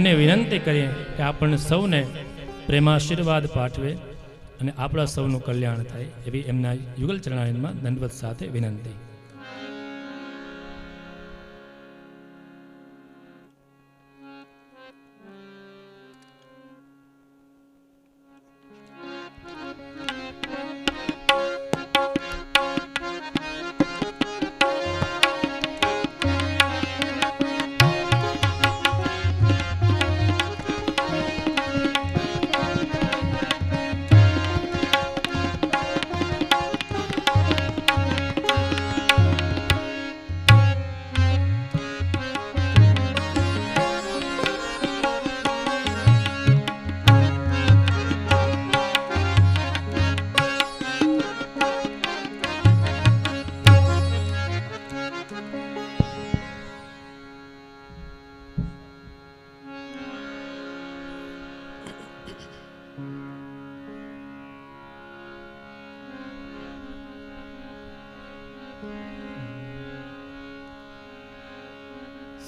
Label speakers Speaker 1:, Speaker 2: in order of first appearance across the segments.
Speaker 1: ને વિનંતી કરીએ કે આપણને સૌને પ્રેમાશીર્વાદ પાઠવે અને આપણા સૌનું કલ્યાણ થાય એવી એમના યુગલ ચરણાયનમાં દંડવત સાથે વિનંતી.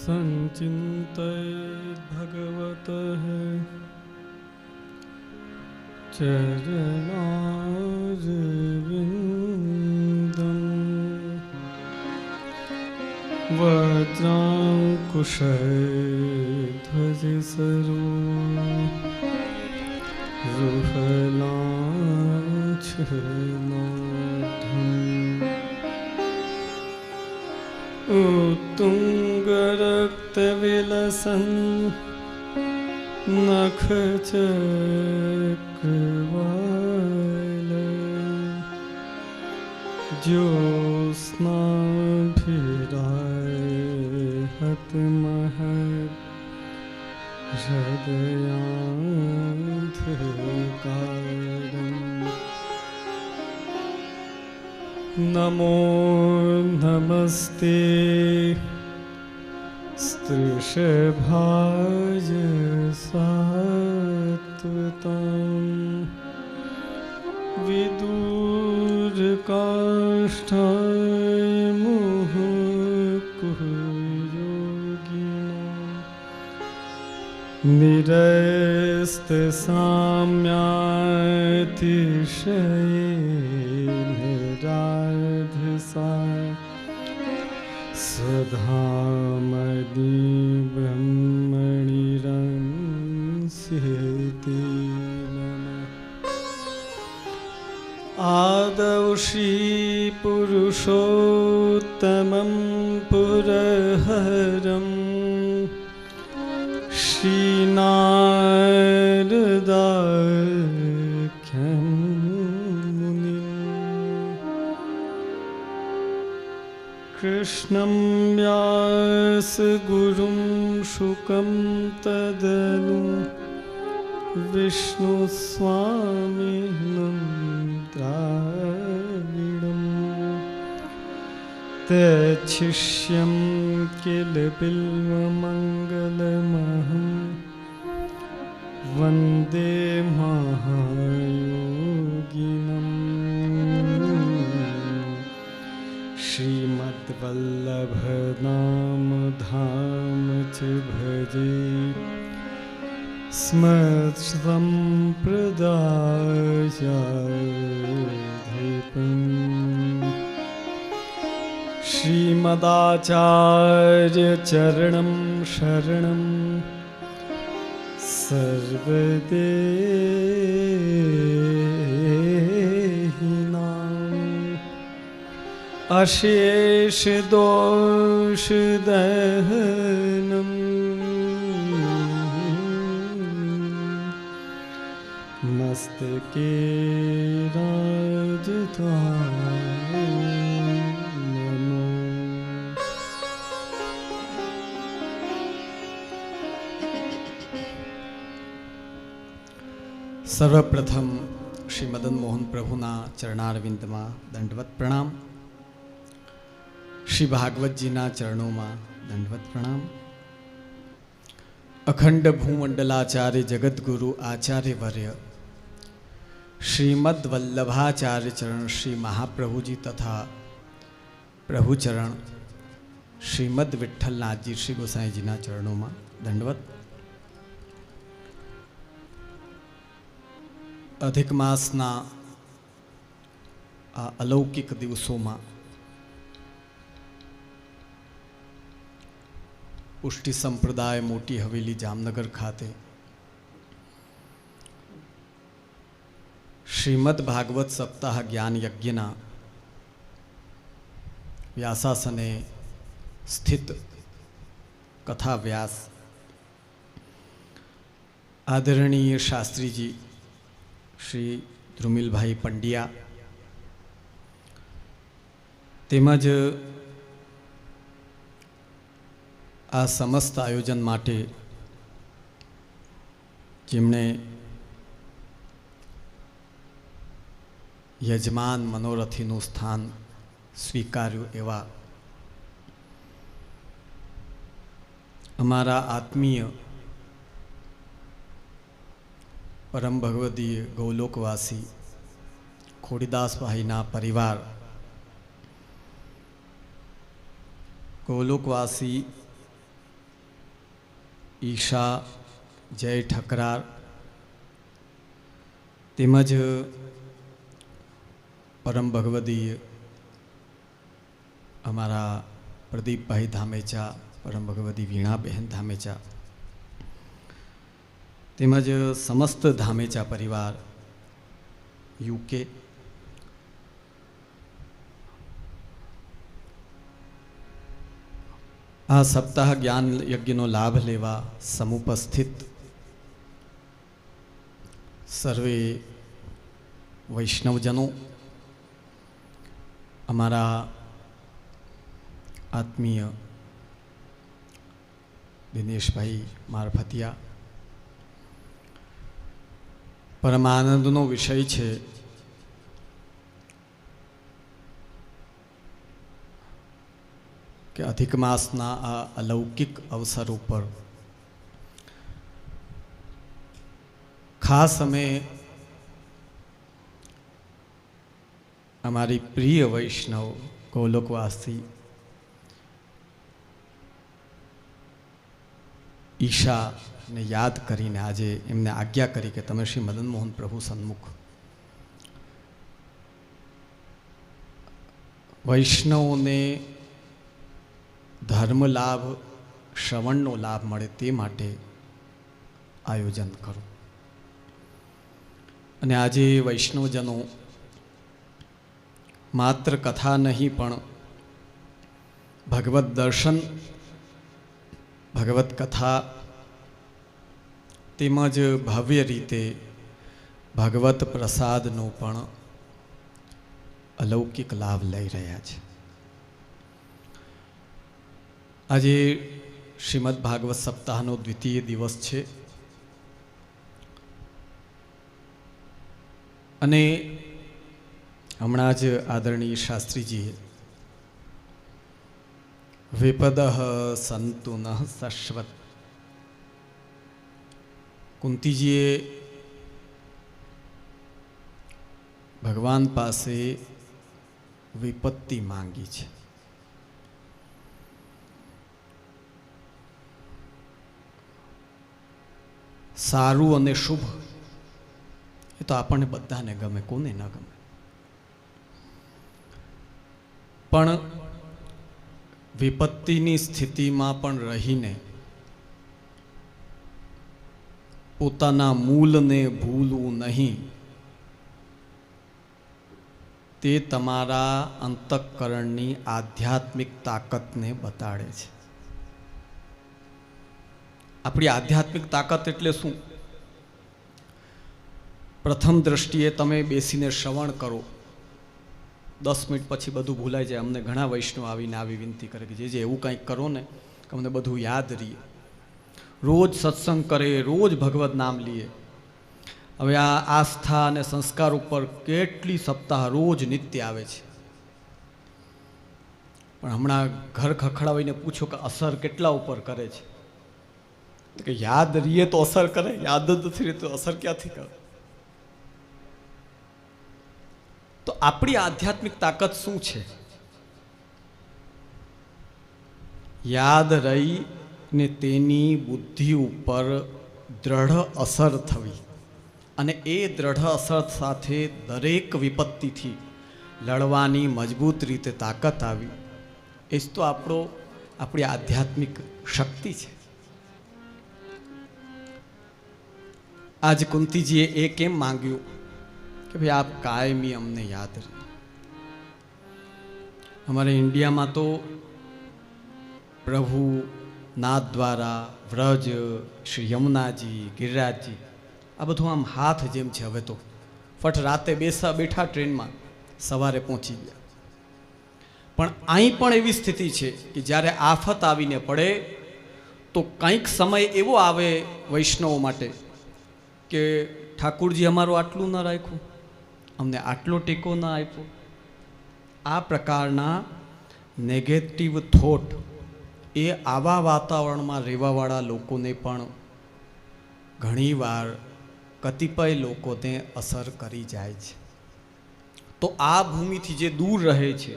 Speaker 2: संचिन्तयेत् भगवतः चरणारविन्दम् वज्राङ्कुशध्वजसरो रुहलाच्छनाढ्यम् उत्तुङ्गरक्तविलसन् नखचक्रवाल ज्योत्स्नाभिराहतमहत् हृदयान्धकारम् नमो नमस्ते स्त्रीषभाय सात्वतां विदूरकाष्ठाय मुहुर्योगिनां निरस्तसाम्यातिशये स्वधामनि ब्रह्मणिरंस्यते आदौ श्रीपुरुषोत्तमं पुरहरं श्रीनारदाख्यं कृष्णं व्यासगुरुं शुकं तदनु विष्णुस्वामिनं द्राविडं तच्छिष्यं किल बिल्वमङ्गलमहं वन्दे महायोगिनम् श्रीमद्वल्लभनाम धाम च भजे स्मत्सम्प्रदायाधिपम् श्रीमदाचार्यचरणं शरणं सर्वदेहिनाम् अशेष दोषदहनम् मस्तके राजधानम्
Speaker 3: सर्वप्रथम श्री मदन मोहन प्रभुना चरणारविंदમાં दंडवत प्रणाम. श्री भागवतजीना चरणों दंडवत प्रणाम. अखंड भूमंडलाचार्य जगतगुरु आचार्य वर्य श्रीमद वल्लभाचार्य चरण श्री महाप्रभुजी तथा प्रभुचरण श्रीमद विठ्ठलनाथजी श्री गोसाईजीना चरणों में दंडवत. અધિક માસના આ અલૌકિક દિવસોમાં પુષ્ટિ સંપ્રદાય મોટી હવેલી જામનગર ખાતે શ્રીમદ ભાગવત સપ્તાહ જ્ઞાન યજ્ઞના વ્યાસાસને સ્થિત કથા વ્યાસ આદરણીય શાસ્ત્રીજી શ્રી ધ્રુમિલભાઈ પંડ્યા તેમજ આ સમસ્ત આયોજન માટે જેમણે યજમાન મનોરથીનું સ્થાન સ્વીકાર્યું એવા અમારા આત્મીય પરમ ભગવદીય ગૌલોકવાસી ખોડીદાસભાઈના પરિવાર, ગૌલોકવાસી ઈશા જય ઠકરાર તેમજ પરમ ભગવદીય અમારા પ્રદીપભાઈ ધામેચા, પરમ ભગવદી વીણાબહેન ધામેચા તેમજ સમસ્ત ધામેચા પરિવાર, યુકે, આ સપ્તાહ જ્ઞાન યજ્ઞનો લાભ લેવા સમુપસ્થિત સર્વે વૈષ્ણવજનો, અમારા આત્મીય દિનેશભાઈ મારફતિયા, પરમાનંદનો વિષય છે કે અધિક માસના આ અલૌકિક અવસર ઉપર ખાસ અમે અમારી પ્રિય વૈષ્ણવ ગૌલોકવાસી ઈશાને યાદ કરીને આજે એમને આજ્ઞા કરી કે તમે શ્રી મદન મોહન પ્રભુ સન્મુખ વૈષ્ણવોને ધર્મ લાભ, શ્રવણનો લાભ મળે તે માટે આયોજન કરો. અને આજે વૈષ્ણવજનો માત્ર કથા નહીં પણ ભગવત દર્શન, ભગવત કથા તેમજ ભવ્ય રીતે ભગવત પ્રસાદનો પણ અલૌકિક લાભ લઈ રહ્યા છે. આજે શ્રીમદ ભાગવત સપ્તાહનો દ્વિતીય દિવસ છે અને હમણાં જ આદરણીય શાસ્ત્રીજીએ વિપદઃ સંતુ નઃ શશ્વત, કુંતીજીએ ભગવાન પાસે વિપત્તિ માંગી છે. સારું અને શુભ એ તો આપણને બધાને ગમે, કોને ન ગમે, પણ વિપત્તિની સ્થિતિમાં પણ રહીને પોતાના મૂળને ભૂલવું નહીં, તે તમારા અંતઃકરણની આધ્યાત્મિક તાકાતને બતાડે છે. આપણી આધ્યાત્મિક તાકાત એટલે શું? પ્રથમ દ્રષ્ટિએ તમે બેસીને શ્રવણ કરો, 10 મિનિટ પછી બધું ભૂલાઈ જાય. અમને ઘણા વૈષ્ણવ આવીને આવી વિનંતી કરે કે જે એવું કંઈક કરો ને કે અમને બધું યાદ રહીએ. રોજ સત્સંગ કરે, રોજ ભગવત નામ લઈએ. હવે આ આસ્થા અને સંસ્કાર ઉપર કેટલી સપ્તાહ રોજ નિત્ય આવે છે, પણ હમણાં ઘર ખખડાવીને પૂછો કે અસર કેટલા ઉપર કરે છે? કે યાદ રહીએ તો અસર કરે, યાદ જ નથી રહેતો અસર ક્યાંથી કરે? તો આપણી આધ્યાત્મિક તાકાત શું છે? યાદ રહીને તેની બુદ્ધિ ઉપર દ્રઢ અસર થવી, અને એ દ્રઢ અસર સાથે દરેક વિપત્તિથી લડવાની મજબૂત રીતે તાકાત આવી. એ જ તો આપણી આધ્યાત્મિક શક્તિ છે. આજ કુંતીજીએ એ કેમ માંગ્યું કે ભાઈ આપ કાયમી અમને યાદ રહે. અમારે ઇન્ડિયામાં તો પ્રભુ નાથ દ્વારા વ્રજ, શ્રી યમુનાજી, ગિરિરાજજી આ બધું આમ હાથ જેમ છે. હવે તો ફટ રાતે બેઠા ટ્રેનમાં સવારે પહોંચી ગયા. પણ અહીં પણ એવી સ્થિતિ છે કે જ્યારે આફત આવીને પડે તો કંઈક સમય એવો આવે વૈષ્ણવો માટે કે ઠાકુરજી અમારું આટલું ન રાખ્યું, અમને આટલો ટેકો ન આપ્યો. આ પ્રકારના નેગેટિવ થોટ એ આવા વાતાવરણમાં રહેવાવાળા લોકોને પણ ઘણીવાર કતિપય લોકોને અસર કરી જાય છે. તો આ ભૂમિથી જે દૂર રહે છે,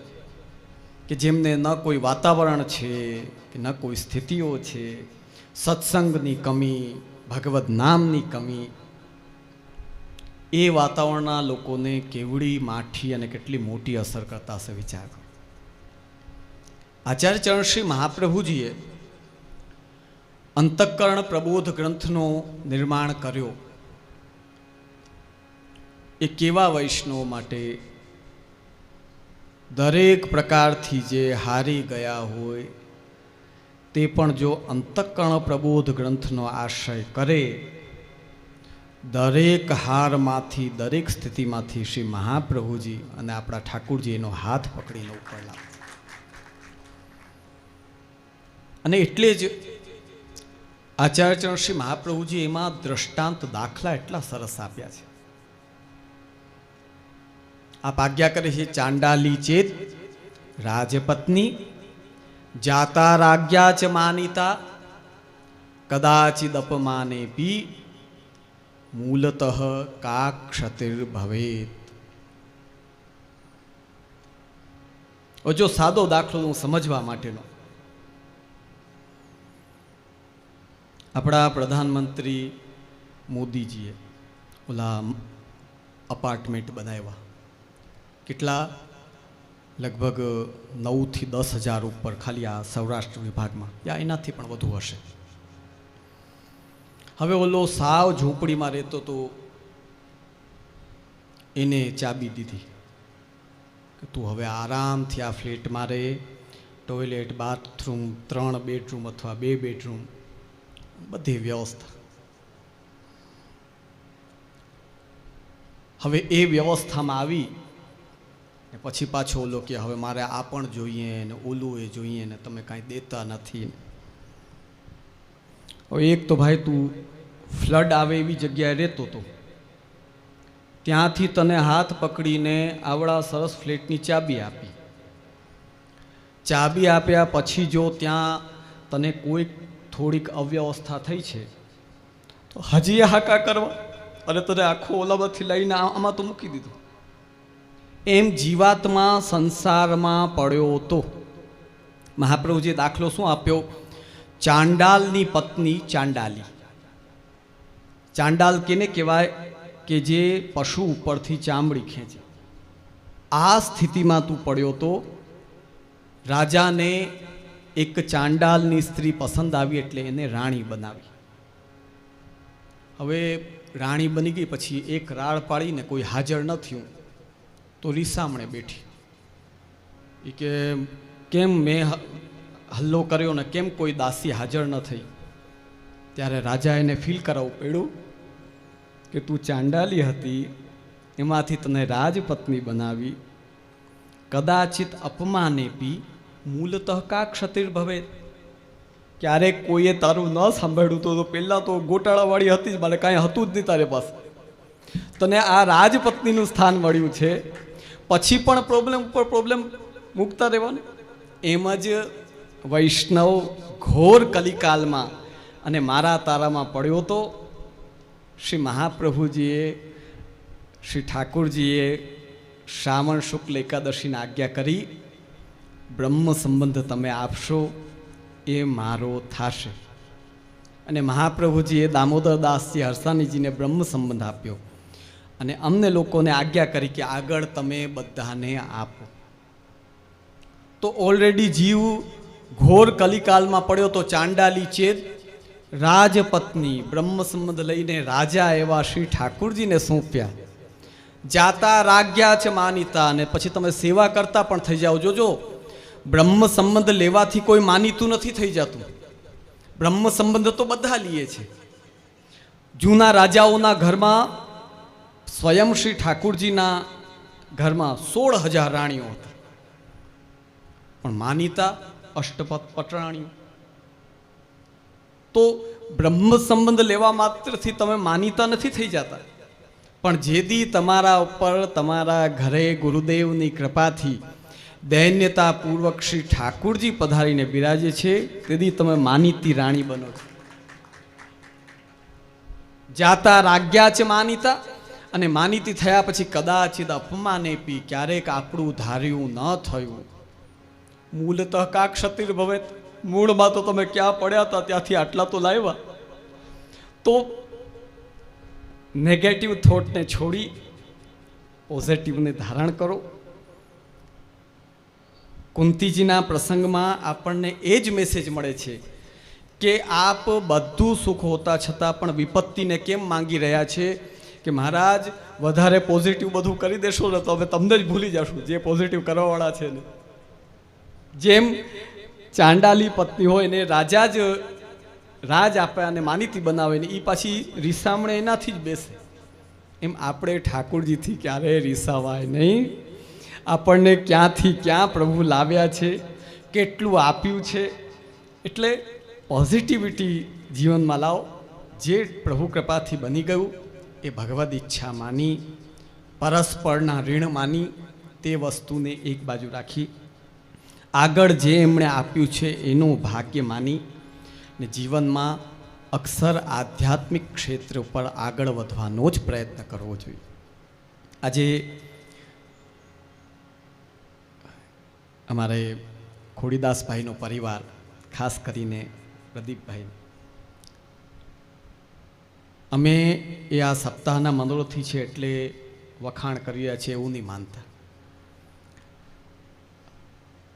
Speaker 3: કે જેમને ન કોઈ વાતાવરણ છે કે ન કોઈ સ્થિતિઓ છે, સત્સંગની કમી, ભગવદ નામની કમી, એ વાતાવરણના લોકોને કેવડી માઠી અને કેટલી મોટી અસર કરતા હશે વિચાર કરો. આચાર્ય ચરણ શ્રી મહાપ્રભુજીએ અંતઃકરણ પ્રબોધ ગ્રંથનો નિર્માણ કર્યો. એ કેવા વૈષ્ણવ માટે? દરેક પ્રકારથી જે હારી ગયા હોય તે પણ જો અંતઃકરણ પ્રબોધ ગ્રંથનો આશ્રય કરે, દરેક હારમાંથી, દરેક સ્થિતિમાંથી શ્રી મહાપ્રભુજી અને આપણા ઠાકુરજી એનો હાથ પકડીને ઉપર લાવે. અને એટલે જ આચાર્ય ચરણ શ્રી મહાપ્રભુજી એમાં દ્રષ્ટાંત દાખલા એટલા સરસ આપ્યા છે. આપ આજ્ઞા કરે છે, ચાંડાલી ચેત રાજપત્ની જાતા રાજ્યા ચ માનિતા કદાચિદ અપમાને પી મૂલતઃ કા ક્ષતિર ભવેત. જો સાદો દાખલો હું સમજવા માટેનો, આપણા પ્રધાનમંત્રી મોદીજીએ ઓલા અપાર્ટમેન્ટ બનાવ્યા. કેટલા? લગભગ 9 થી 10,000 ઉપર ખાલી આ સૌરાષ્ટ્ર વિભાગમાં, યા એનાથી પણ વધુ હશે. હવે ઓલો સાવ ઝૂંપડીમાં રહેતો તો એને ચાબી દીધી કે તું હવે આરામથી આ ફ્લેટમાં રહે. ટોયલેટ, બાથરૂમ, 3 બેડરૂમ અથવા 2 બેડરૂમ, બધી વ્યવસ્થા. હવે એ વ્યવસ્થામાં આવી ને પછી પાછો ઓલો કે હવે મારે આ પણ જોઈએ ને ઓલું એ જોઈએ ને તમે કાંઈ દેતા નથી. હવે એક તો ભાઈ તું ફ્લડ આવે એવી જગ્યાએ રહેતો હતો, ત્યાંથી તને હાથ પકડીને આવડા સરસ ફ્લેટની ચાબી આપી. ચાબી આપ્યા પછી જો ત્યાં તને કોઈ થોડીક અવ્યવસ્થા થઈ છે તો હજી હાકા કરવા અને તને આખો ઓલામાંથી લઈને આમાં તો મૂકી દીધું. એમ જીવાત્મા સંસારમાં પડ્યો હતો. મહાપ્રભુજીએ દાખલો શું આપ્યો? ચાંડાલની પત્ની ચાંડાલી. ચાંડાલ કેને કહેવાય? કે જે પશુ ઉપરથી ચામડી ખેંચે. આ સ્થિતિમાં તું પડ્યો તો રાજાને એક ચાંડાલની સ્ત્રી પસંદ આવી એટલે એને રાણી બનાવી. હવે રાણી બની ગઈ પછી એક રાડ પાડીને કોઈ હાજર ન થયું તો રીસામણે બેઠી. એ કે કેમ મેં હલ્લો કર્યો ને કેમ કોઈ દાસી હાજર ન થઈ? ત્યારે રાજા એને ફીલ કરાવવું પડ્યું કે તું ચાંડાલી હતી, એમાંથી તને રાજપત્ની બનાવી. કદાચિત અપમાને પી મૂલતઃ કા ક્ષતિર ભવે. ક્યારેક કોઈએ તારું ન સાંભળ્યું તો પહેલાં તો ગોટાળાવાળી હતી જ, મારે કાંઈ હતું જ નહીં તારે પાસે. તને આ રાજપત્નીનું સ્થાન મળ્યું છે, પછી પણ પ્રોબ્લેમ ઉપર પ્રોબ્લેમ મૂકતા રહેવાનું. એમ જ વૈષ્ણવ ઘોર કલિકાલમાં અને મારા તારામાં પડ્યો તો શ્રી મહાપ્રભુજીએ, શ્રી ઠાકુરજીએ શ્રાવણ શુક્લ એકાદશીની આજ્ઞા કરી, બ્રહ્મ સંબંધ તમે આપશો એ મારો થાશે. અને મહાપ્રભુજીએ દામોદર દાસજી હરસાણીજીને બ્રહ્મ સંબંધ આપ્યો અને અમને લોકોને આજ્ઞા કરી કે આગળ તમે બધાને આપો. તો ઓલરેડી જીવ ઘોર કલિકાલમાં પડ્યો તો ચાંડાલી ચેદ રાજપત્ની બ્રહ્મ સંબંધ લઈને રાજા એવા શ્રી ઠાકુરજીને સોંપ્યા. જાતા રાજ્યા છે માનીતા, અને પછી તમે સેવા કરતા પણ થઈ જાઓ. જોજો, બ્રહ્મ સંબંધ લેવાથી કોઈ માનીતું નથી થઈ જતું. બ્રહ્મ સંબંધ તો બધા લીએ છે. જૂના રાજાઓના ઘરમાં સ્વયં શ્રી ઠાકુરજીના ઘરમાં 16,000 રાણીઓ હતા, પણ માનીતા અષ્ટપટરાણીઓ. તો બ્રહ્મ સંબંધ લેવા માત્રથી તમે માનીતા નથી થઈ જતા, પણ જેદી તમારા ઉપર તમારા ઘરે ગુરુદેવની કૃપાથી દૈન્યતાપૂર્વક શ્રી ઠાકુરજી પધારીને બિરાજે છે, તેથી તમે માનીતી રાણી બનો છો. જાતા રાજ્યા છે માનીતા, અને માનીતી થયા પછી કદાચિત અપમાને પી, ક્યારેક આપણું ધાર્યું ન થયું. મૂલતઃ કા ક્ષતિર ભવેત, મૂળમાં તો તમે ક્યાં પડ્યા હતા ત્યાંથી આટલા તો લાવ્યા. તો નેગેટિવ થોટને છોડી પોઝિટિવને ધારણ કરો. કુંતીજીના પ્રસંગમાં આપણને એ જ મેસેજ મળે છે કે આપ બધું સુખ હોતા છતાં પણ વિપત્તિને કેમ માંગી રહ્યા છે કે મહારાજ વધારે પોઝિટિવ બધું કરી દેશો ને તો હવે તમને જ ભૂલી જશું જે પોઝિટિવ કરવાવાળા છે ને. જેમ ચાંડાલી પત્ની હોય ને રાજા જ રાજ આપે અને માનીતી બનાવે ને એ પાછી રીસામણે એનાથી જ બેસે, એમ આપણે ઠાકુરજીથી ક્યારેય રીસાવાય નહીં. આપણને ક્યાંથી ક્યાં પ્રભુ લાવ્યા છે, કેટલું આપ્યું છે, એટલે પોઝિટિવિટી જીવનમાં લાવો. જે પ્રભુ કૃપાથી બની ગયું એ ભગવદ ઈચ્છા માની, પરસ્પરના ઋણ માની, તે વસ્તુને એક બાજુ રાખી આગળ જે એમણે આપ્યું છે એનું ભાગ્ય માની ને જીવનમાં અક્ષર આધ્યાત્મિક ક્ષેત્ર ઉપર આગળ વધવાનો જ પ્રયત્ન કરવો જોઈએ. આજે અમારે ખોડીદાસભાઈનો પરિવાર, ખાસ કરીને પ્રદીપભાઈ, અમે એ આ સપ્તાહના મનોરથી છે એટલે વખાણ કરી રહ્યા છીએ એવું નહીં માનતા.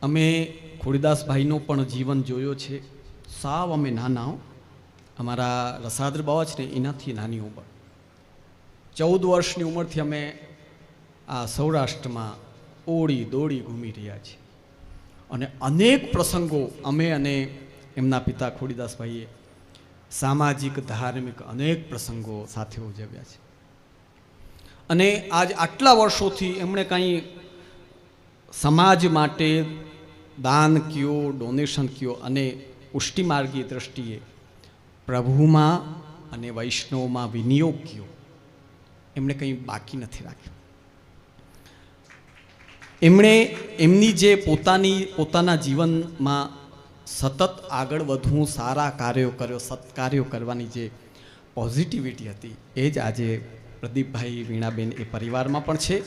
Speaker 3: અમે ખોડીદાસભાઈનો પણ જીવન જોયો છે. સાવ અમે નાના, અમારા રસાદ્ર બાવા છે ને એનાથી નાની ઉંમર, 14 વર્ષની ઉંમરથી અમે આ સૌરાષ્ટ્રમાં ઓળી દોડી ઘૂમી રહ્યા છીએ. અને અનેક પ્રસંગો અમે અને એમના પિતા ખોડીદાસભાઈએ સામાજિક ધાર્મિક અનેક પ્રસંગો સાથે ઉજવ્યા છે. અને આજ આટલા વર્ષોથી એમણે કંઈ સમાજ માટે દાન કયો, ડોનેશન કયો અને પુષ્ટિમાર્ગી દ્રષ્ટિએ પ્રભુમાં અને વૈષ્ણવમાં વિનિયોગ કયો, એમણે કંઈ બાકી નથી રાખ્યું. એમણે એમની જે પોતાના જીવનમાં સતત આગળ વધવું, સારા કાર્યો કર્યો, સત્કાર્યો કરવાની જે પોઝિટિવિટી હતી એ જ આજે પ્રદીપભાઈ, વીણાબેન એ પરિવારમાં પણ છે.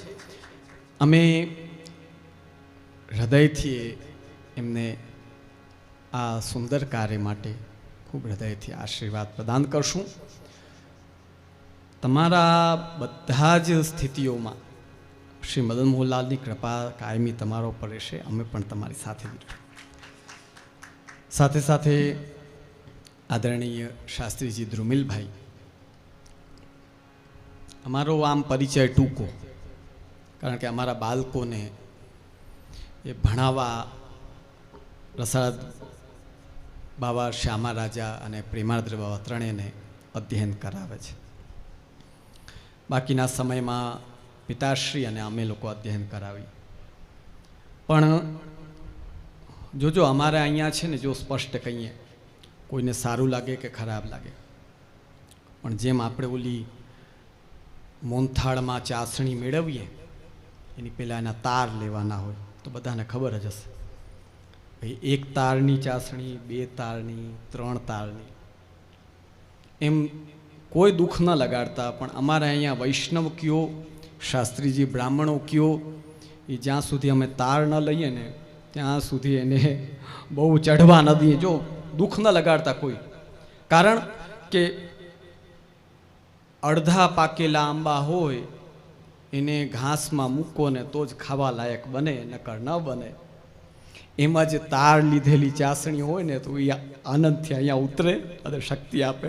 Speaker 3: અમે હૃદયથી એમને આ સુંદર કાર્ય માટે ખૂબ હૃદયથી આશીર્વાદ પ્રદાન કરશું. તમારા બધા જ સ્થિતિઓમાં શ્રી મદન મોહનલાલની કૃપા કાયમી તમારા ઉપર રહેશે. અમે પણ તમારી સાથે સાથે સાથે આદરણીય શાસ્ત્રીજી ધ્રુમિલભાઈ, અમારો આમ પરિચય ટૂંકો, કારણ કે અમારા બાળકોને એ ભણાવવા રસાદ બાવા, શ્યામા રાજા અને પ્રેમાર્દ્ર બાવા ત્રણેયને અધ્યયન કરાવે છે. બાકીના સમયમાં પિતાશ્રી અને અમે લોકો અધ્યયન કરાવી. પણ જોજો, અમારે અહીંયા છે ને, જો સ્પષ્ટ કહીએ, કોઈને સારું લાગે કે ખરાબ લાગે, પણ જેમ આપણે ઓલી મોનથાળમાં ચાસણી મેળવીએ એની પહેલાં એના તાર લેવાના હોય તો બધાને ખબર જ હશે, ભાઈ 1 તારની ચાસણી, 2 તારની, 3 તારની, એમ કોઈ દુઃખ ન લગાડતા. પણ અમારે અહીંયા વૈષ્ણવ કયો, શાસ્ત્રીજી બ્રાહ્મણો કયો, એ જ્યાં સુધી અમે તાર ન લઈએ ને ત્યાં સુધી એને બહુ ચઢવા ન દઈએ. જો દુઃખ ન લગાડતા કોઈ, કારણ કે અડધા પાકેલા આંબા હોય એને ઘાસમાં મૂકો ને તો જ ખાવા લાયક બને, નકર ન બને. એમાં જે તાર લીધેલી ચાસણી હોય ને તો એ આનંદથી અહીંયા ઉતરે અને શક્તિ આપે.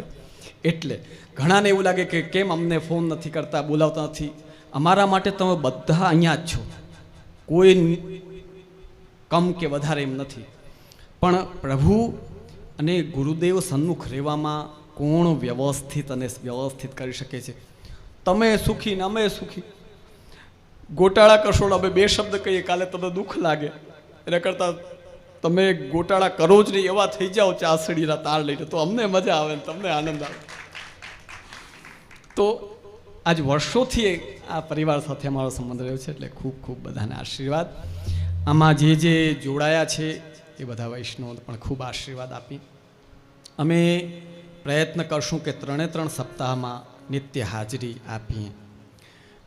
Speaker 3: એટલે ઘણાને એવું લાગે કે કેમ અમને ફોન નથી કરતા, બોલાવતા નથી. અમારા માટે તમે બધા અહીંયા જ છો, કોઈ કમ કે વધારે એમ નથી. પણ પ્રભુ અને ગુરુદેવ સન્મુખ રહેવામાં કોણ વ્યવસ્થિત અને વ્યવસ્થિત કરી શકે છે? તમે સુખી ને અમે સુખી. ગોટાળા કરશો, અમે બે શબ્દ કહીએ, કાલે તમને દુઃખ લાગે. એના કરતાં તમે ગોટાળા કરો જ નહીં એવા થઈ જાઓ ચાસડીના તાર લઈને, તો અમને મજા આવે ને તમને આનંદ આવે. તો આજ વર્ષોથી આ પરિવાર સાથે અમારો સંબંધ રહ્યો છે, એટલે ખૂબ ખૂબ બધાને આશીર્વાદ. આમાં જે જોડાયા છે એ બધા વૈષ્ણવ પણ ખૂબ આશીર્વાદ આપી. અમે પ્રયત્ન કરશું કે 3 સપ્તાહમાં નિત્ય હાજરી આપીએ,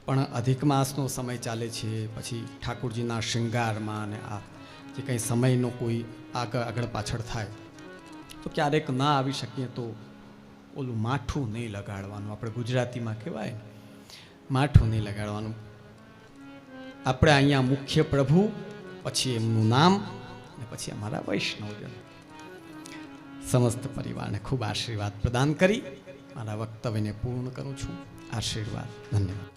Speaker 3: પણ અધિક માસનો સમય ચાલે છે, પછી ઠાકોરજીના શૃંગારમાં અને આ જે કંઈ સમયનો કોઈ આગળ પાછળ થાય તો ક્યારેક ના આવી શકીએ તો ઓલું માઠું નહીં લગાડવાનું. આપણે ગુજરાતીમાં કહેવાય ને, માઠું નહીં લગાડવાનું. આપણે અહીંયા મુખ્ય પ્રભુ, પછી એમનું નામ, અને પછી અમારા વૈષ્ણવજન. સમસ્ત પરિવારને ખૂબ આશીર્વાદ પ્રદાન કરી મારા વક્તવ્યને પૂર્ણ કરું છું. આશીર્વાદ. ધન્યવાદ.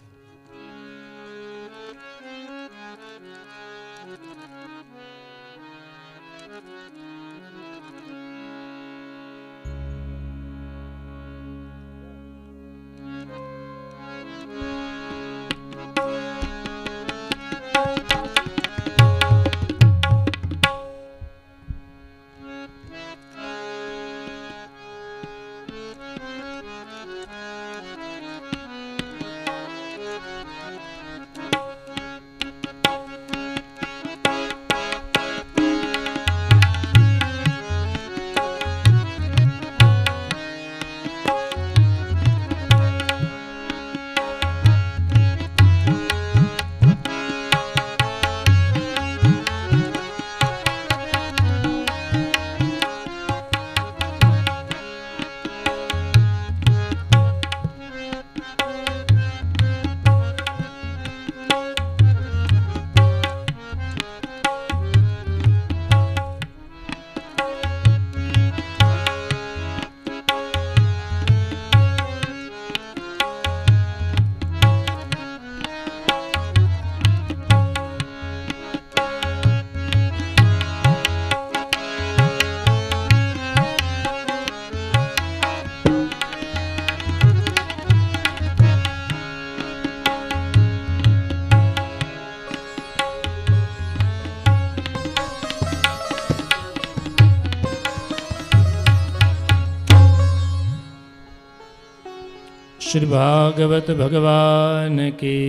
Speaker 1: श्री भागवत भगवान की,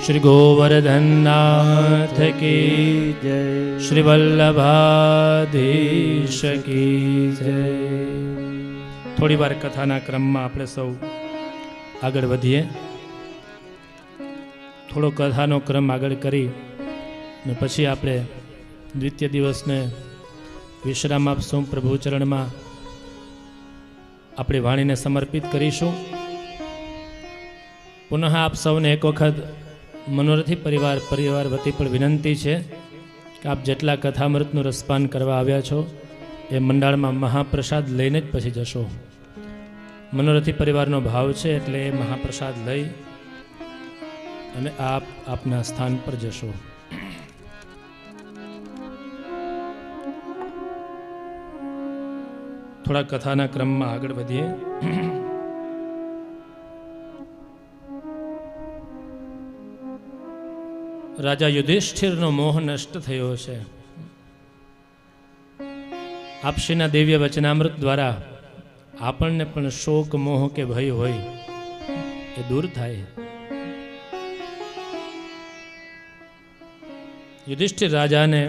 Speaker 1: श्री गोवर्धन नाथ की जय, श्री वल्लभाधीश की जय. थोड़ी बार कथाना क्रम में આપણે સૌ આગળ વધીએ. થોડો કથાનો ક્રમ આગળ કરી ને પછી આપણે દ્વિતીય દિવસને વિશ્રામ આપશું. પ્રભુ ચરણમાં આપણી વાણીને સમર્પિત કરીશું. પુનઃ આપ સૌને એક વખત મનોરથી પરિવાર વતી પણ વિનંતી છે કે આપ જેટલા કથામૃતનું રસપાન કરવા આવ્યા છો એ મંડાળમાં મહાપ્રસાદ લઈને જ પછી જશો. મનોરથી પરિવારનો ભાવ છે એટલે એ મહાપ્રસાદ લઈ અને આપ આપના સ્થાન પર જશો. થોડા કથાના ક્રમમાં આગળ વધીએ. રાજા યુધિષ્ઠિરનો મોહ નષ્ટ થયો છે. આપશ્રીના દિવ્ય વચનામૃત દ્વારા આપણને પણ શોક મોહ કે ભય હોય એ દૂર થાય. યુધિષ્ઠિર રાજાને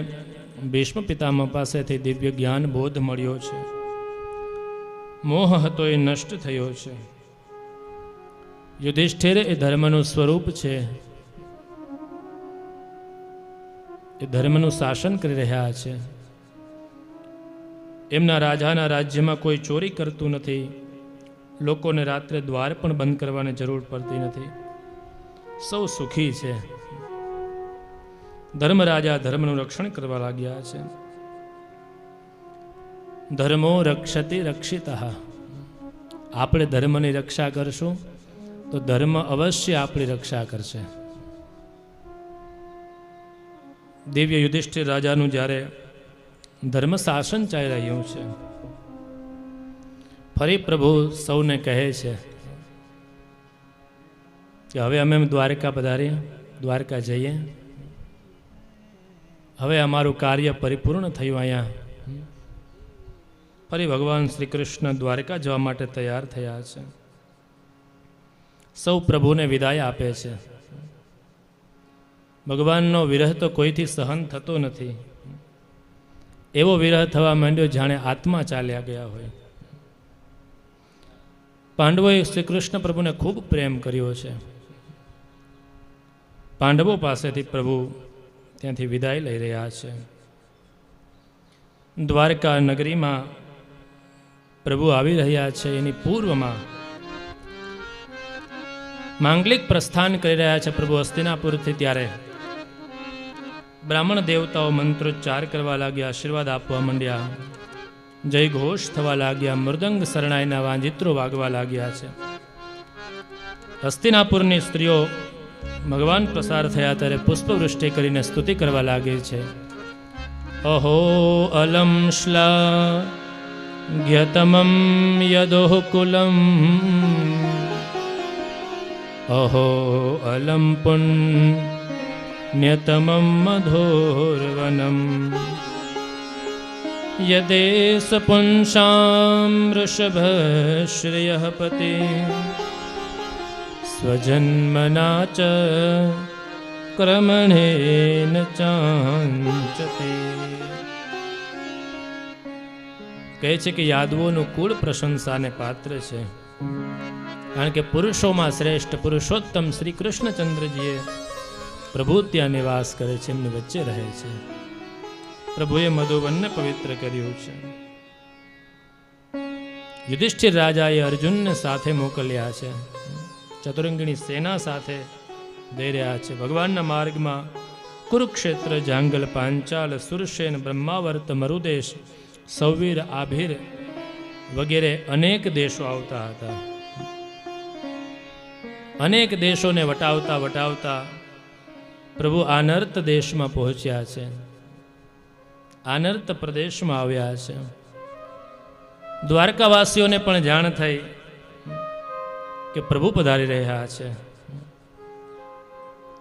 Speaker 1: ભીષ્મ પિતામહ પાસેથી દિવ્ય જ્ઞાન બોધ મળ્યો છે. મોહ હતો એ નષ્ટ થયો છે. યુધિષ્ઠિર એ ધર્મનું સ્વરૂપ છે. એ ધર્મનું શાસન કરી રહ્યા છે. એમના રાજાના રાજ્યમાં કોઈ ચોરી કરતું નથી, લોકોને રાત્રે દ્વાર પણ બંધ કરવાની જરૂર પડતી નથી, સૌ સુખી છે. ધર્મરાજા ધર્મનું રક્ષણ કરવા લાગ્યા છે. ધર્મો રક્ષતિ રક્ષિતઃ. આપણે ધર્મની રક્ષા કરશું તો ધર્મ અવશ્ય આપણી રક્ષા કરશે. દિવ્ય યુધિષ્ઠિર રાજાનું જ્યારે ધર્મ શાસન ચાલી રહ્યું છે, ફરી પ્રભુ સૌને કહે છે કે હવે અમે દ્વારકા પધારીએ, દ્વારકા જઈએ. હવે અમારું કાર્ય પરિપૂર્ણ થયું. અહીંયા ફરી ભગવાન શ્રી કૃષ્ણ દ્વારકા જવા માટે તૈયાર થયા છે. સૌ પ્રભુને વિદાય આપે છે. ભગવાનનો વિરહ તો કોઈથી સહન થતો નથી. એવો વિરહ થવા માંડ્યો જાણે આત્મા ચાલ્યા ગયા હોય. પાંડવોએ શ્રી કૃષ્ણ પ્રભુને ખૂબ પ્રેમ કર્યો છે. પાંડવો પાસેથી પ્રભુ ત્યાંથી વિદાય લઈ રહ્યા છે. દ્વારકા નગરીમાં પ્રભુ આવી રહ્યા છે. એની પૂર્વમાં માંગલિક પ્રસ્થાન કરી રહ્યા છે પ્રભુ હસ્તિનાપુરથી. ત્યારે બ્રાહ્મણ દેવતાઓ મંત્રોચ્ચાર કરવા લાગ્યા, આશીર્વાદ આપવા માંડ્યા, જય ઘોષ થવા લાગ્યા, મૃદંગ શરણાઈના વાંજિત્રો વાગવા લાગ્યા છે. હસ્તિનાપુરની સ્ત્રીઓ ભગવાન પ્રસાર થયા ત્યારે પુષ્પવૃષ્ટિ કરીને સ્તુતિ કરવા લાગે છે. અહો અલમ શ્લા જ્ઞતમમ યદોહ કુલમ, અહો અલમ પુણ્યતમમ મધોર્વનમ, યદેશ પુંસામ વૃષભ શ્રેયઃ પતિ, સ્વજન્મના ચ ક્રમણેન ચાંચતે. કહે છે કે યાદવોનું કુળ પ્રશંસાને પાત્ર છે, કારણ કે પુરુષોમાં શ્રેષ્ઠ પુરુષોત્તમ શ્રી કૃષ્ણચંદ્રજીએ પ્રભુ ત્યાં નિવાસ કરે છે, એમની વચ્ચે રહે છે. પ્રભુએ મધુવનને પવિત્ર કર્યું છે. યુધિષ્ઠિર રાજાએ અર્જુનને સાથે મોકલ્યા છે. ચતુરંગીણી સેના સાથે જઈ રહ્યા છે. ભગવાનના માર્ગમાં કુરુક્ષેત્ર, જાંગલ, પાંચાલ, સુરસેન, બ્રહ્માવર્ત, મરુદેશ, સૌવીર, આભીર વગેરે અનેક દેશો આવતા હતા. અનેક દેશોને વટાવતા વટાવતા પ્રભુ આનર્ત દેશમાં પહોંચ્યા છે. આનર્ત પ્રદેશમાં આવ્યા છે. દ્વારકાવાસીઓને પણ જાણ થઈ કે પ્રભુ પધારી રહ્યા છે.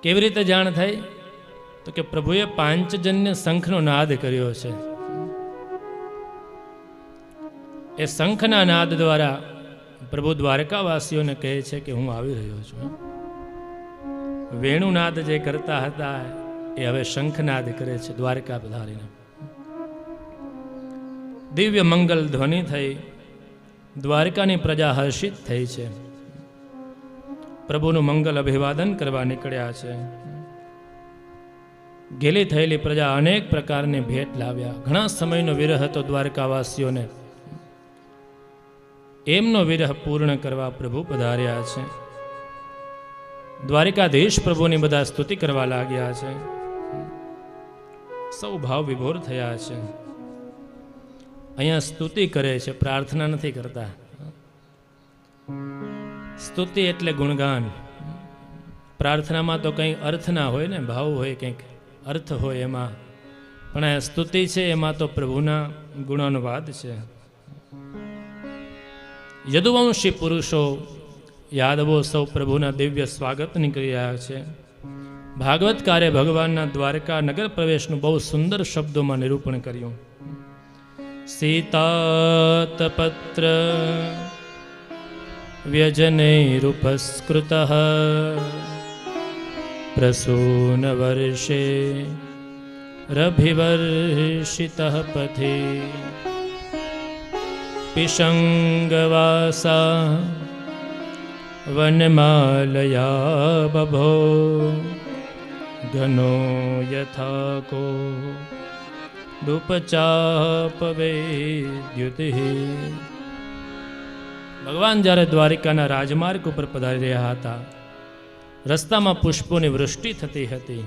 Speaker 1: કેવી રીતે જાણ થઈ? તો કે પ્રભુએ પાંચજન્ય શંખનો નાદ કર્યો છે. એ શંખના નાદ દ્વારા પ્રભુ દ્વારકાવાસીઓને કહે છે કે હું આવી રહ્યો છું. વેણુનાદ જે કરતા હતા એ હવે શંખનાદ કરે છે દ્વારકા પધારીને. દિવ્ય મંગલ ધ્વનિ થઈ. દ્વારકાની પ્રજા હર્ષિત થઈ છે. પ્રભુનું મંગલ અભિવાદન કરવા નીકળ્યા છે. ઘેલી થયેલી પ્રજા અનેક પ્રકારની ભેટ લાવ્યા. ઘણા સમયનો વિરહ હતો દ્વારકાવાસીઓને. એમનો વિરહ પૂર્ણ કરવા પ્રભુ પધાર્યા છે. દ્વારિકાધીશ પ્રભુની બધા સ્તુતિ કરવા લાગ્યા છે. સૌ ભાવ વિભોર થયા છે. અહીંયા સ્તુતિ કરે છે, પ્રાર્થના નથી કરતા. સ્તુતિ એટલે ગુણગાન. પ્રાર્થનામાં તો કંઈ અર્થ ના હોય ને, ભાવ હોય, કંઈક અર્થ હોય એમાં. પણ આ સ્તુતિ છે એમાં તો પ્રભુના ગુણાનુવાદ છે. યદુવંશી પુરુષો, યાદવો સૌ પ્રભુના દિવ્ય સ્વાગત નીકળી રહ્યા છે. ભાગવતકારે ભગવાનના દ્વારકા નગર પ્રવેશનું બહુ સુંદર શબ્દોમાં નિરૂપણ કર્યું. સીતાતપત્ર વ્યજનૈરુપસ્કૃતઃ પ્રસૂન વર્ષે રભિવર્ષિતઃ પથે પિશંગવાસા વનમાલયા બભો ઘનો યથા કો ધૂપચાપ વેદ્યુતિ. ભગવાન જ્યારે દ્વારિકાના રાજમાર્ગ ઉપર પધારી રહ્યા હતા, રસ્તામાં પુષ્પોની વૃષ્ટિ થતી હતી.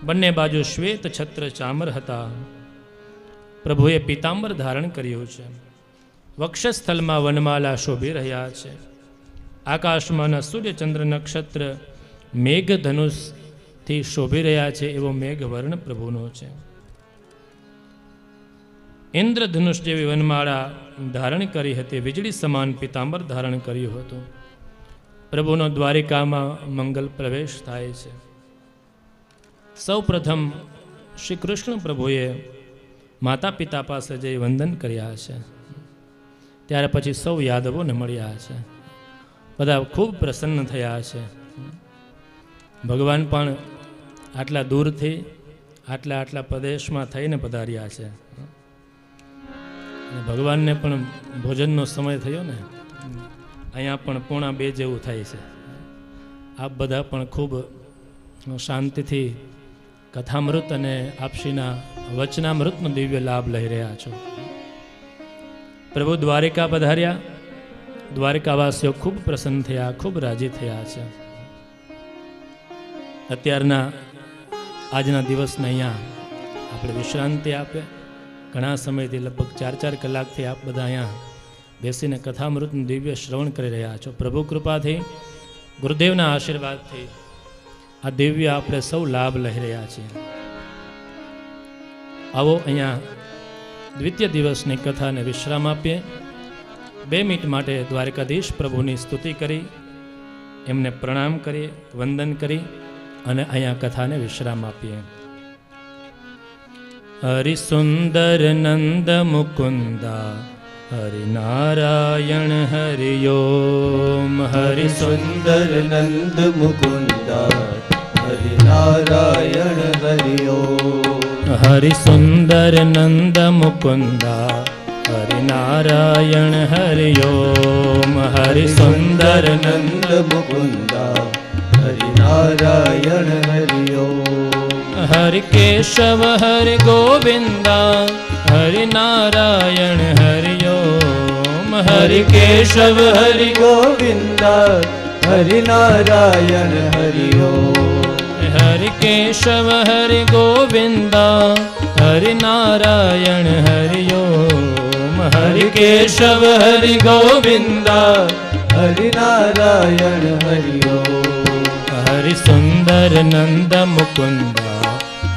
Speaker 1: બંને બાજુ શ્વેત છત્ર ચામર હતા. પ્રભુએ પીતાંબર ધારણ કર્યું છે. વક્ષસ્થલમાં વનમાલા શોભી રહ્યા છે. આકાશમાં સૂર્યચંદ્ર નક્ષત્ર મેઘધનુષથી શોભી રહ્યા છે. એવો મેઘવર્ણ પ્રભુનો છે. ઇન્દ્રધનુષ જેવી વનમાળા ધારણ કરી હતી. વીજળી સમાન પીતાંબર ધારણ કર્યું હતું. પ્રભુનો દ્વારિકામાં મંગલ પ્રવેશ થાય છે. સૌ પ્રથમ શ્રી કૃષ્ણ પ્રભુએ માતા પિતા પાસે જઈ વંદન કર્યા છે. ત્યાર પછી સૌ યાદવોને મળ્યા છે. બધા ખૂબ પ્રસન્ન થયા છે. ભગવાન પણ આટલા દૂરથી આટલા પ્રદેશમાં થઈને પધાર્યા છે. ભગવાનને પણ ભોજનનો સમય થયો ને, અહીંયા પણ 1:45 જેવું થાય છે. આપ બધા પણ ખૂબ શાંતિથી કથામૃત અને આપશીના વચનામૃતનો દિવ્ય લાભ લઈ રહ્યા છો. પ્રભુ દ્વારિકા પધાર્યા. દ્વારિકાવાસીઓ ખૂબ પ્રસન્ન થયા, ખૂબ રાજી થયા છે. અત્યારના આજના દિવસને અહીંયા આપણે વિશ્રાંતિ આપે. ઘણા સમયથી લગભગ 4 કલાકથી આપ બધા અહીંયા બેસીને કથામૃતનું દિવ્ય શ્રવણ કરી રહ્યા છો. પ્રભુ કૃપાથી, ગુરુદેવના આશીર્વાદથી આ દિવ્ય આપણે સૌ લાભ લઈ રહ્યા છીએ. આવો અહીંયા દ્વિતીય દિવસની કથાને વિશ્રામ આપીએ. 2 મિનિટ માટે દ્વારકાધીશ પ્રભુની સ્તુતિ કરી, એમને પ્રણામ કરીએ, વંદન કરી અને અહીંયા કથાને વિશ્રામ આપીએ. હરિસુંદર નંદ મુકુંદા હરિનારાયણ હરિ ઓમ.
Speaker 4: હરિસુંદર નંદ મુકુંદા હરિનારાયણ હરિ ઓમ.
Speaker 1: હરિસુંદર નંદ મુકુંદા હરિનારાયણ હરિ ઓમ. હરિસુંદર
Speaker 4: નંદ મુકુંદા હરિનારાયણ હરિ ઓમ.
Speaker 1: હરિ કેશવ હરિ ગોવિંદા હરિનારાયણ હરિ ઓમ.
Speaker 4: હરિ કેશવ હરિ ગોવિંદા હરિનારાયણ હરિ ઓમ.
Speaker 1: હરિ કેશવ હરિ ગોવિંદા હરિનારાયણ હરિ ઓમ.
Speaker 4: હરિ કેશવ હરિ ગોવિંદા હરિનારાયણ હરિ ઓમ.
Speaker 1: હરિ સુંદર નંદ મુકુંદા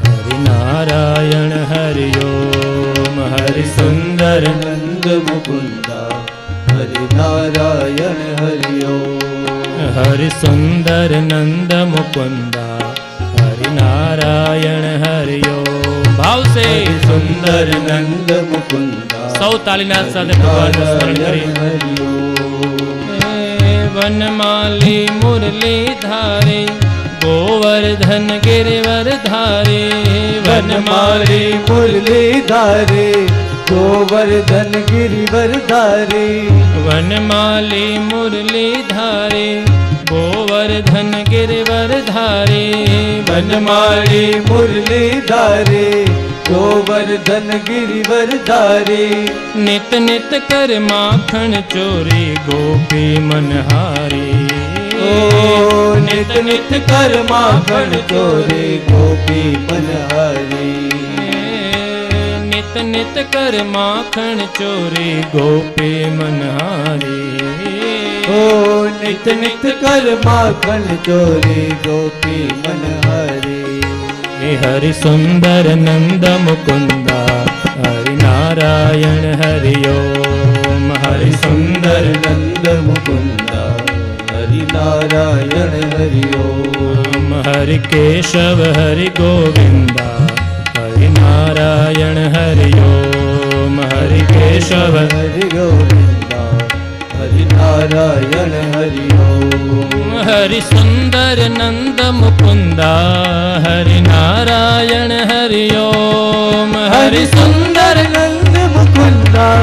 Speaker 1: હરિનારાયણ હરિ ઓમ. હરિ સુંદર
Speaker 4: નંદ મુકુંદા હરિનારાયણ હરિ ઓમ.
Speaker 1: હરિ સુંદર નંદ મુકુંદા હરિનારાયણ હરિ ઓમ. ભાવસે
Speaker 4: સુંદર નંદ મુકુંદા
Speaker 1: સૌ તાલીના સાથે ભગવાનનું સ્મરણ કરી.
Speaker 4: હરિ ઓમ.
Speaker 1: વનમાલી મુરલી ધારે ગોવર્ધન ગિરિવર ધારે.
Speaker 4: વનમાલી મુરલી ધારે ગોવર્ધન ગિરિવર ધારે.
Speaker 1: વનમાલી મુરલી ધારે ગોવર્ધન ગિરિવર ધારે.
Speaker 4: વનમાલી મુરલી ધારે ગોવર્ધન ગિરિવર ધારે.
Speaker 1: નિત નિત કર માખણ ચોરી ગોપી મનહારી.
Speaker 4: ઓ નિત નિત કર માખણ ચોરે ગોપી મનહારી.
Speaker 1: નિત નિત કર માખણ ચોરી ગોપી મનહારી.
Speaker 4: ઓ નિત નિત કર માખણ ચોરે ગોપી મનહારી.
Speaker 1: હે હરિ સુંદર નંદ મુકુંદા હરિનારાયણ હરિ ઓમ. હરિ સુંદર
Speaker 4: નંદ મુકુંદા હરિનારાયણ હરિ ઓમ.
Speaker 1: હરિ કેશવ હરિ ગોવિંદા હરિનારાયણ હરિ ઓમ. હરિ કેશવ
Speaker 4: હરિ ગોવિંદા હરિનારાયણ હરિ ઓમ.
Speaker 1: હરિ સુંદર નંદ મુકુંદા હરિનારાયણ હરિ ઓમ.
Speaker 4: હરિ સુંદર નંદ મુકુંદા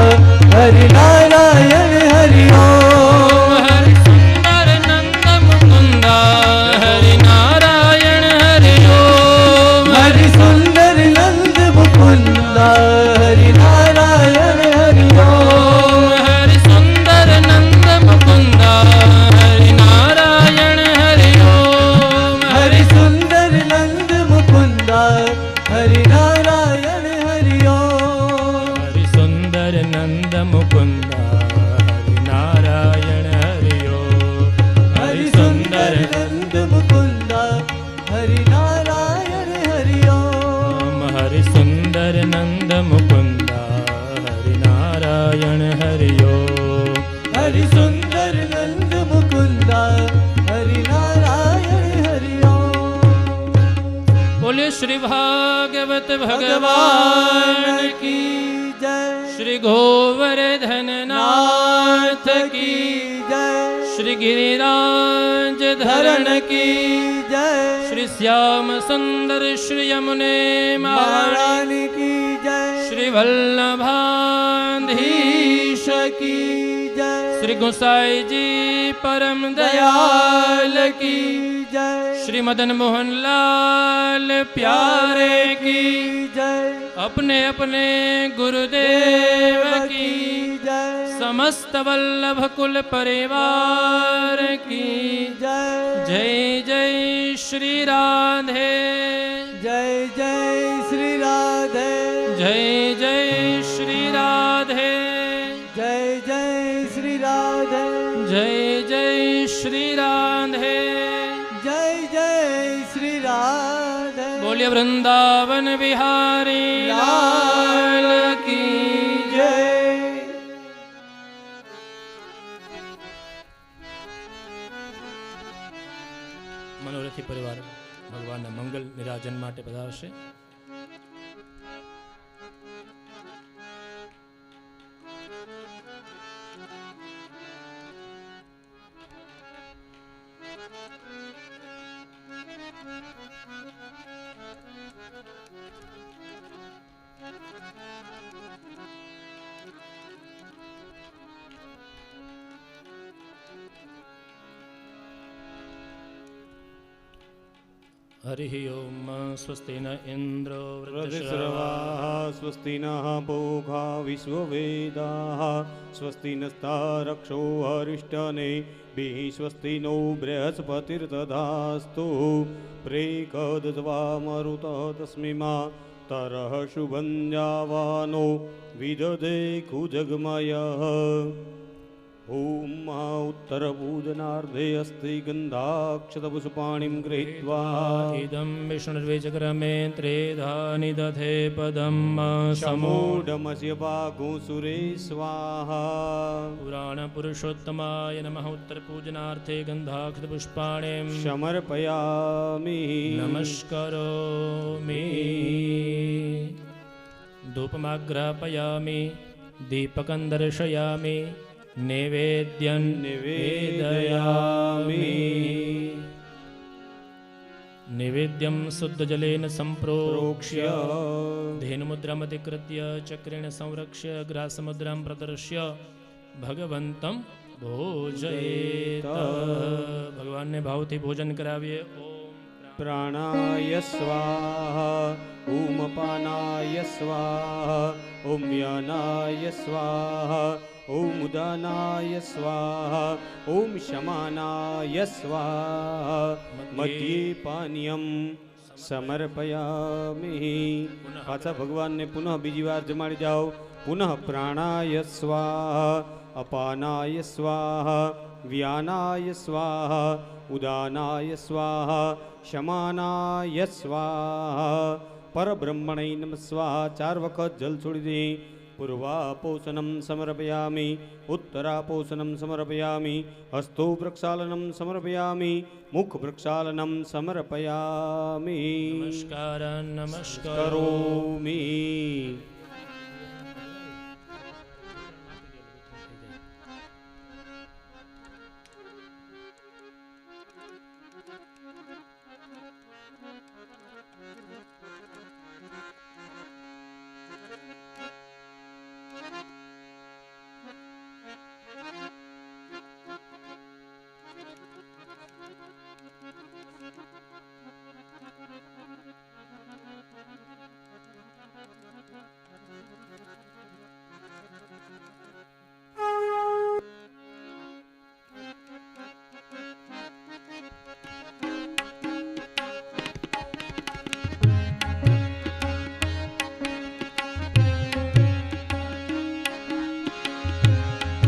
Speaker 4: હરિનારાયણ હરિ ઓમ.
Speaker 1: હરિ સુંદર નંદ મુકુંદા હરિનારાયણ હરિ ઓમ.
Speaker 4: હરિ સુંદર નંદ મુકુંદા સુંદર નંદ મુકુંદા હરિ નારાયણ હરિ ઓમ.
Speaker 1: બોલે શ્રી ભાગવત ભગવાન કી
Speaker 4: જય.
Speaker 1: શ્રી ગોવર્ધન નાથ કી
Speaker 4: જય.
Speaker 1: શ્રી ગિરિરાજ ધરણ કી
Speaker 4: જય.
Speaker 1: શ્રી શ્યામ સુંદર શ્રી યમુને
Speaker 4: મહારાણી કી જય.
Speaker 1: શ્રી વલ્લભાધીશ
Speaker 4: કી જય.
Speaker 1: શ્રી ગુસાઈજી પરમ દયાલ કી
Speaker 4: જય.
Speaker 1: श्री मदन मोहन लाल प्यारे की
Speaker 4: જય.
Speaker 1: अपने अपने गुरुदेव की
Speaker 4: જય.
Speaker 1: समस्त वल्लभ कुल परिवार की
Speaker 4: જય.
Speaker 1: जय जय श्री राधे
Speaker 4: જય જય શ્રી રાધે.
Speaker 1: जय जय श्री राधे
Speaker 4: જય જય શ્રી રાધે.
Speaker 1: जय जय श्री राधे
Speaker 4: જય જય શ્રી રાધે.
Speaker 1: बोलिए वृंदावन बिहारी लाल की
Speaker 4: જય.
Speaker 1: મનોરથી પરિવાર ભગવાનના મંગલ નિરાજન માટે પધારશે. हरिः ओम स्वस्ति न इन्द्रो
Speaker 2: वृद्धश्रवाः स्वस्ति नः पूषा विश्ववेदाः स्वस्ति नस्तारक्षो हरिष्ठनेभिः स्वस्ति नो बृहस्पतिर्दधास्तु प्रेकदत्वा मरुतः तस्मै मातरः शुभं जावानो विदधे कुजगमयः. ओम उत्तरपूजनार्धे अस्ति गन्धाक्षतपुष्पाणिं गृहीत्वा
Speaker 1: इदं विष्णुर्विचक्रमे त्रेधानि दधे पदं
Speaker 2: समूढमस्य बाघोऽसुरे स्वाहा.
Speaker 1: पुराणपुरुषोत्तमाय नमः. उत्तरपूजनार्थे गन्धाक्षतपुष्पाणिं
Speaker 2: समर्पयामि.
Speaker 1: नमस्करोमि. धूपमाग्रापयामि दीपकं दर्शयामि नैवेद्यं निवेदयामि. नैवेद्यं शुद्धजलेन सम्प्रोक्ष्य धेनुमुद्रामधिकृत्य चक्रेण संरक्ष्य ग्रासमुद्रां प्रदर्श्य भगवन्तं भोजयेत. भगवान ने भावથી भोजन કરાવીએ.
Speaker 2: प्राणाय स्वाहा ओम अपानाय स्वाहा ओम व्यानाय स्वाहा ओम उदानाय स्वाहा ओम शमानाय स्वाहा. मध्ये पानीयम समर्पयामि. पाछा भगवान ने पुनः बीजी वार जमाड़ी जाओ. पुनः प्राणाय स्वाहा अपानाय स्वाहा व्यानाय स्वाहा उदानाय स्वाहा शमानाय स्वाहा. परब्रह्मणे नमः स्वाहा. 4 वखत जल छोड़ी दे. पूर्वापोषणं समर्पयामि. उत्तरापोषणं समर्पयामि. हस्तो प्रक्षालनं समर्पयामि. मुख प्रक्षालनं समर्पयामि.
Speaker 1: नमस्कार नमस्कार
Speaker 2: करोमि.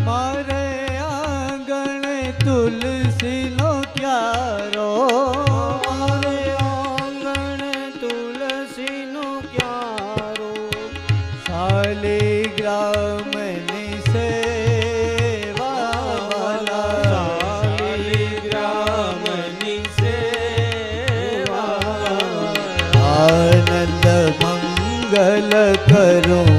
Speaker 4: મારે આંગણે તુલસીનો ક્યારો.
Speaker 2: મારે આંગણે તુલસીનો ક્યારો.
Speaker 4: શાલિગ્રામની સેવા વાલા મંગલ કરું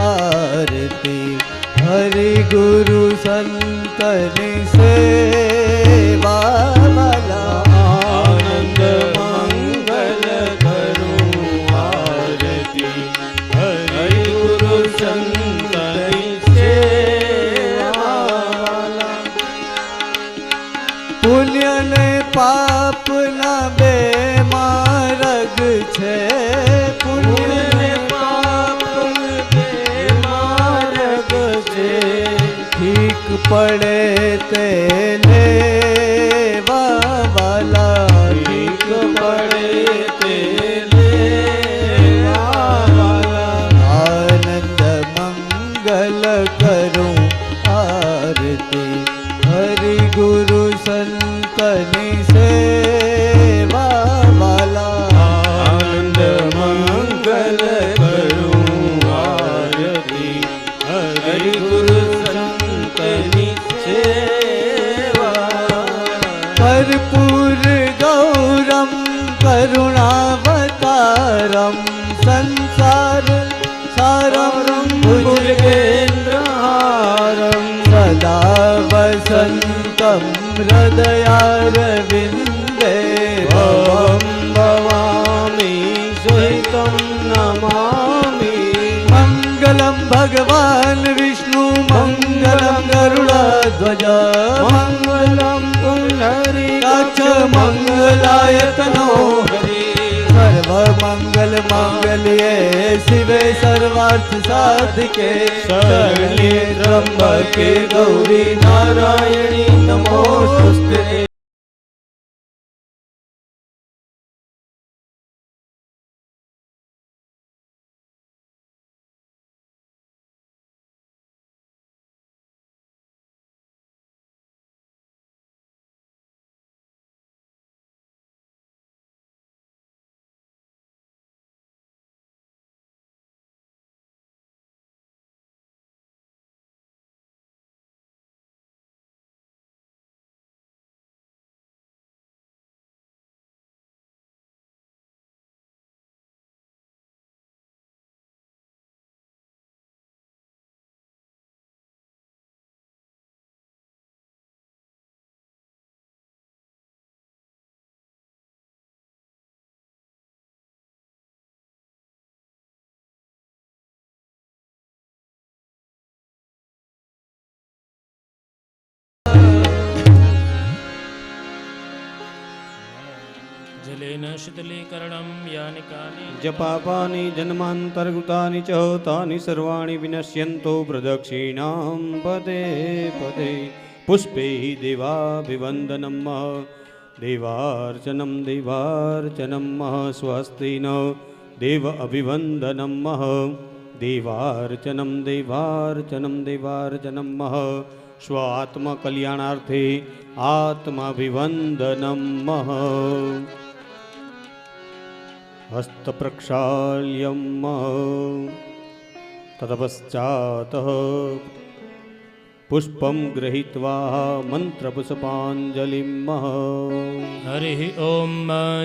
Speaker 4: આરતી હરિ ગુરુ સંતની સેવા વાલા
Speaker 2: આનંદ મંગલ કરું આરતી હરિ ગુરુ સંતની સેવા.
Speaker 4: પુણ્ય ને પાપના બે માર્ગ છે પુણ્ય ને પાપ બે માર્ગ છે ઠીક પડે તે લેવા વાલા
Speaker 2: ઠીક પડે તે લેવા વાલા.
Speaker 4: આનંદ મંગલ કરું આરતી હરિ ગુરુ સંતની સેવા વાલા
Speaker 2: આનંદ મંગલ કરું આરતી હરિ ગુરુ સંતની સેવા.
Speaker 4: કર્પૂર ગૌરમ કરુણાવતારમ સંસાર સારમ
Speaker 2: ભુજગેન્દ્રહારમ
Speaker 4: સદા વસંતમ હૃદયારવિંદે
Speaker 2: ભવમ ભવામી સહિતમ નમામી.
Speaker 4: મંગલમ ભગવાન વિષ્ણુ મંગલમ ગરુડધ્વજ
Speaker 2: મંગલમ પુંડરીકાક્ષ
Speaker 4: મંગલાયતનો હરિ સર્વ મંગલ માંગલ્યે શિવે સર્વાર્થ સાધિકે શરણ્યે ત્રંબકે ગૌરી નારાયણી નમોસ્તુતે.
Speaker 1: જલેન શીતલીકરણમ યાનિ કાની
Speaker 2: જપાપાની જન્માંતર્ગતાની ચ તાની સર્વાણી વિનશ્યન્તો પ્રદક્ષિણાં પદે પદે. પુષ્પૈ દેવાભિવંદનમ દેવાર્ચનમ દેવાર્ચનમ સ્વસ્તિ ન દેવ અભિવંદનમ દેવાર્ચનમ દેવાર્ચનમ દેવાર્ચનમ સ્વ આત્મકલ્યાણાર્થે આત્માભિવંદનમ. હસ્તપ્રક્ષાલ્યમ તતપશ્ચાત પુષ્પમ ગૃહીત્વા મંત્રપુષ્પાંજલિમ.
Speaker 1: હરિ ઓમ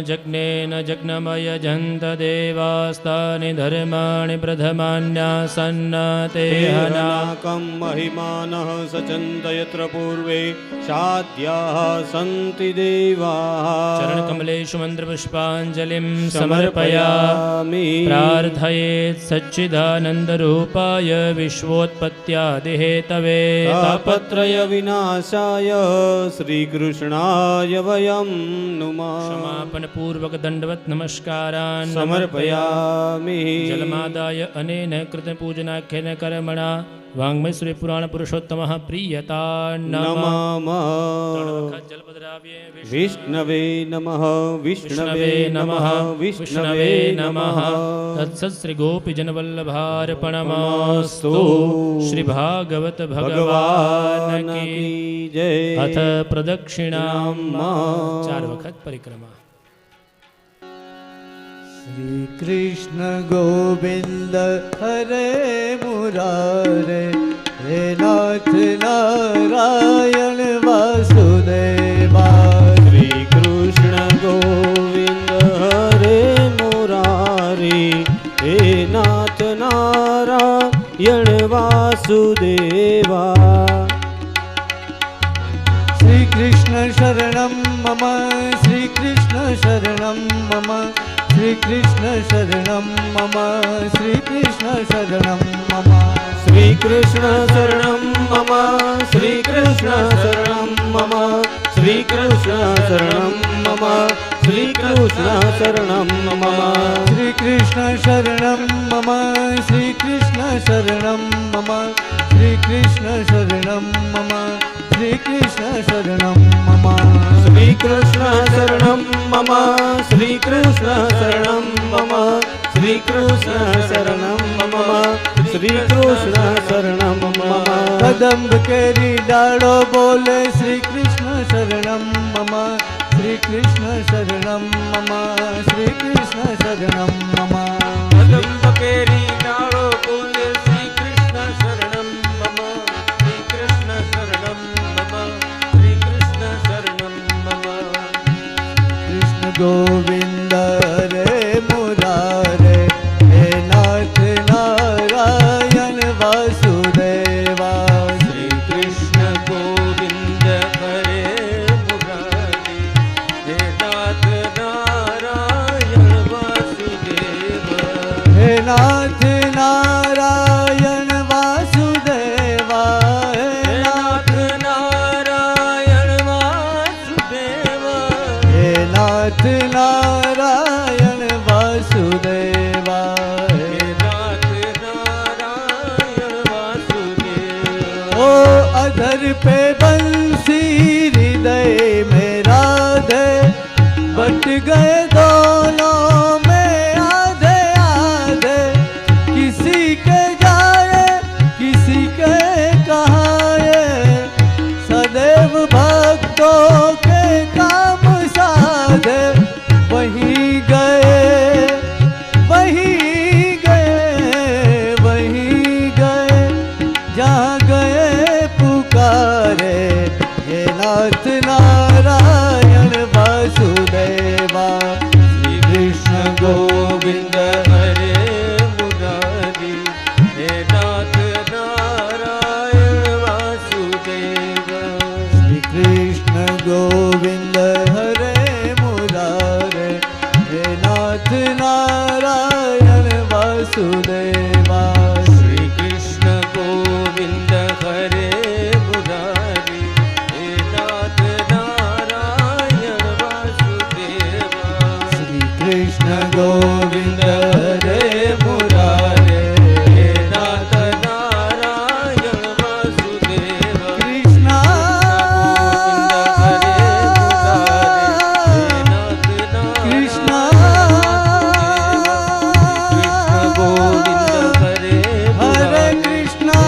Speaker 1: જજ્ઞેન જજ્ઞમય જંત દેવાસ્તાનિ ધર્માણિ પ્રથમાન્યાસન્નતે હના
Speaker 2: નાકમ મહિમાનઃ સચંત યત્ર પૂર્વે સાધ્યાઃ સંતિ દેવાઃ.
Speaker 1: ચરણકમલેષુ મંત્રપુષ્પાંજલિં સમર્પયામિ. પ્રાર્થયેત સચ્ચિદાનંદરૂપાય વિશ્વોત્પત્યાદિહેતવે
Speaker 2: તાપત્રય વિનાશાય શ્રીકૃષ્ણાય વયં નુમઃ.
Speaker 1: સમાપન પૂર્વક દંડવત નમસ્કારાન
Speaker 2: સમર્પયામિ.
Speaker 1: જલમાદાય અનેન કૃત પૂજનાખ્યેન કર્મણા વાङ्मय શ્રી પુરાણ પુરુષોત્તમઃ પ્રિયતા નમઃ.
Speaker 2: નમઃ.
Speaker 1: જલપદ્રાવ્યે
Speaker 2: વિષ્ણવે નમઃ વિષ્ણવે નમઃ વિષ્ણવે નમઃ.
Speaker 1: તત્સત શ્રી ગોપીજનવલ્લભાર્પણમસ્તુ. શ્રી ભાગવત ભગવાન કી
Speaker 2: જય.
Speaker 1: અથ પ્રદક્ષિણામ 4 વખત પરિક્રમા.
Speaker 4: શ્રી કૃષ્ણ ગોવિંદ હરે મુરારે હે નાથ નારાયણ વાસુદેવા.
Speaker 2: શ્રી કૃષ્ણ ગોવિંદ હરે મુરારી હે નાથ वासुदेवा
Speaker 4: श्री कृष्ण शरणं मम श्री कृष्ण शरणं मम श्री कृष्ण शरणं मम श्री कृष्ण शरणं मम
Speaker 2: श्री कृष्ण शरणं मम श्री कृष्ण शरणं मम श्री कृष्ण शरणं मम श्री कृष्ण शरणं मम
Speaker 4: श्री कृष्ण शरणं मम श्री कृष्ण शरणं मम श्री कृष्ण शरणं मम श्री कृष्ण शरणं मम
Speaker 2: श्री कृष्ण शरणं मम श्री कृष्ण शरणं मम श्री कृष्ण शरणं मम श्री कृष्ण शरणं मम
Speaker 4: कदम्ब केरी डालो बोले श्री कृष्ण शरणं मम श्री कृष्ण शरणं मम श्री कृष्ण शरणं मम
Speaker 2: कदम्ब केरी डालो बोले श्री कृष्ण शरणं मम श्री कृष्ण शरणं मम श्री कृष्ण शरणं मम
Speaker 4: कृष्ण गोविंद रे मुरारे हे नाथ नारायण वासुदेवा
Speaker 2: श्री कृष्ण गोविंद हरे मुरारी हे नाथ नारायण वासुदेव
Speaker 4: हे नाथ नारायण वासुदेवा हे
Speaker 2: नाथ नारायण वासुदेव
Speaker 4: हे नाथ नारायण वासुदेवा
Speaker 2: हे नाथ नारायण वासुदेव
Speaker 4: ओ अधर पे बंसी हृदय में राधे बट गए दोनों में आधे आधे किसी के जाए किसी के कहाए सदैव भक्तों के काम साधे वहीं गए वहीं गए वहीं गए जहाँ गए पुकारे हे नाथ नारायण वासुदेवा
Speaker 2: श्री कृष्ण गोविंद हरे मुरारी हे नाथ नारायण वासुदेव
Speaker 4: श्री कृष्ण गोविंद हरे मुरारे हे नाथ नारायण वासुदेवा
Speaker 2: श्री कृष्ण गोविंद हरे मुरारी हे नाथ नारायण वासुदेवा
Speaker 4: श्री कृष्ण गोविंद हरे मुरारे
Speaker 2: हे नाथ नारायण वासुदेवा
Speaker 4: कृष्णा कृष्णा हरे कृष्णा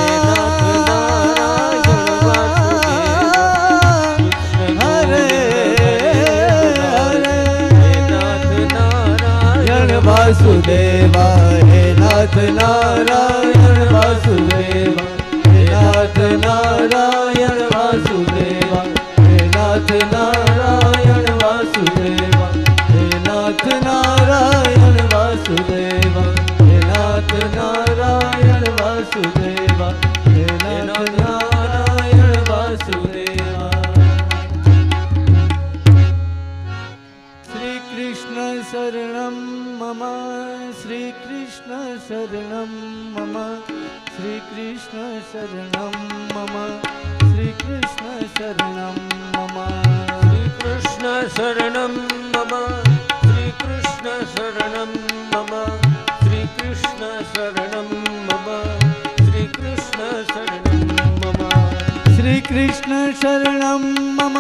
Speaker 4: हरे नारायण वासुदेवा हे नाथ नारायण वासुदेवा हे नाथ नारायण वासुदेवा हे नाथ नारायण वासुदेवा हे नाथ नारायण वासुदेवा हे नाथ नारायण वासुदेवा हे नाथ नारायण वासुदेवा श्री कृष्ण शरणं मम श्री कृष्ण शरणं मम श्री कृष्ण शरणं मम श्री कृष्ण शरणं मम
Speaker 2: श्री कृष्ण शरणं मम श्री कृष्ण शरणं मम श्री कृष्ण शरणं मम श्री कृष्ण शरणं मम
Speaker 4: श्री कृष्ण शरणं मम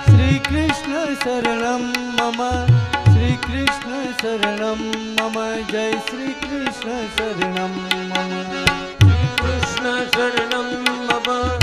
Speaker 4: श्री कृष्ण शरणं मम श्री कृष्ण शरणं मम जय श्री कृष्ण शरणं मम
Speaker 2: श्री कृष्ण शरणं मम